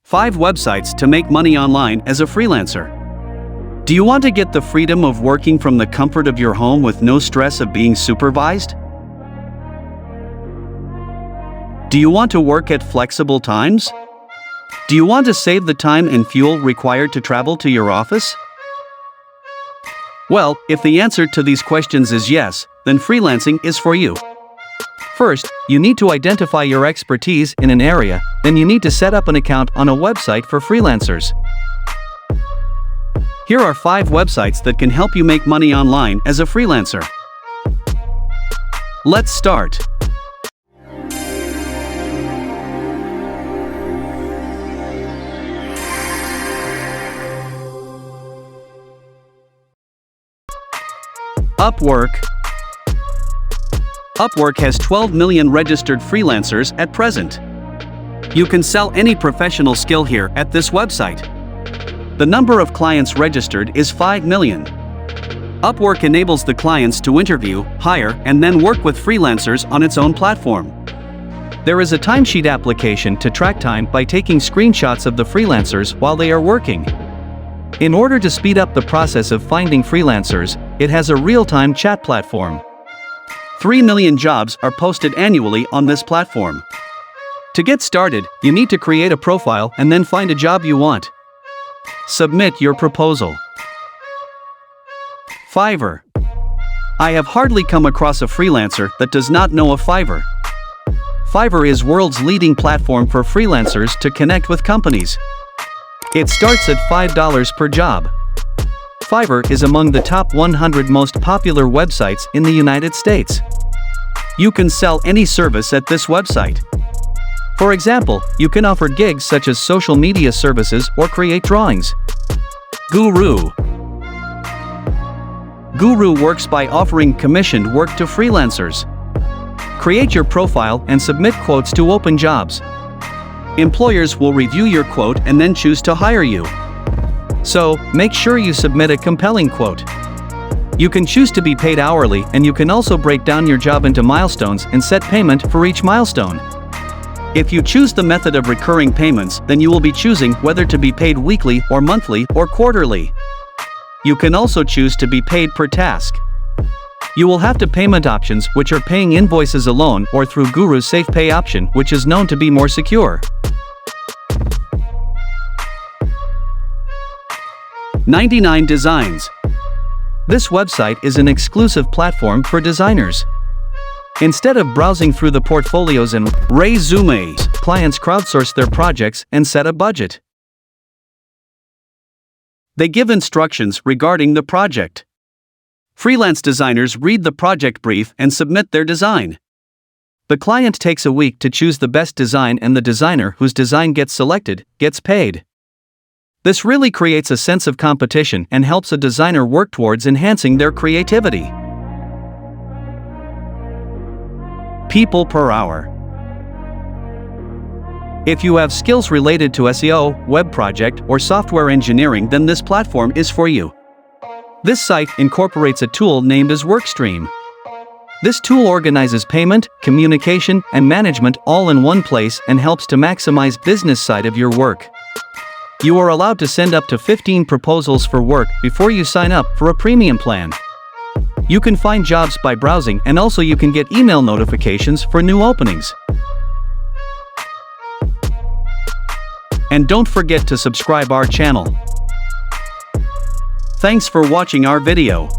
5 websites to make money online as a freelancer. Do you want to get the freedom of working from the comfort of your home with no stress of being supervised? Do you want to work at flexible times? Do you want to save the time and fuel required to travel to your office? Well, if the answer to these questions is yes, then freelancing is for you. First, you need to identify your expertise in an area, then you need to set up an account on a website for freelancers. Here are 5 websites that can help you make money online as a freelancer. Let's start. Upwork. Upwork has 12 million registered freelancers at present. You can sell any professional skill here at this website. The number of clients registered is 5 million. Upwork enables the clients to interview, hire, and then work with freelancers on its own platform. There is a timesheet application to track time by taking screenshots of the freelancers while they are working. In order to speed up the process of finding freelancers, it has a real-time chat platform. 3 million jobs are posted annually on this platform. To get started, you need to create a profile and then find a job you want. Submit your proposal. Fiverr. I have hardly come across a freelancer that does not know of Fiverr. Fiverr is world's leading platform for freelancers to connect with companies. It starts at $5 per job. Fiverr is among the top 100 most popular websites in the United States. You can sell any service at this website. For example, you can offer gigs such as social media services or create drawings. Guru. Guru works by offering commissioned work to freelancers. Create your profile and submit quotes to open jobs. Employers will review your quote and then choose to hire you. So, make sure you submit a compelling quote. You can choose to be paid hourly, and you can also break down your job into milestones and set payment for each milestone. If you choose the method of recurring payments, then you will be choosing whether to be paid weekly or monthly or quarterly. You can also choose to be paid per task. You will have payment options which are paying invoices alone or through Guru's Safe Pay option, which is known to be more secure. 99 Designs. This website is an exclusive platform for designers. Instead of browsing through the portfolios and resumes, clients crowdsource their projects and set a budget. They give instructions regarding the project. Freelance designers read the project brief and submit their design. The client takes a week to choose the best design, and the designer whose design gets selected gets paid. This really creates a sense of competition and helps a designer work towards enhancing their creativity. People per hour. If you have skills related to SEO, web project, or software engineering, then this platform is for you. This site incorporates a tool named as Workstream. This tool organizes payment, communication, and management all in one place and helps to maximize business side of your work. You are allowed to send up to 15 proposals for work before you sign up for a premium plan. You can find jobs by browsing, and also you can get email notifications for new openings. And don't forget to subscribe our channel. Thanks for watching our video.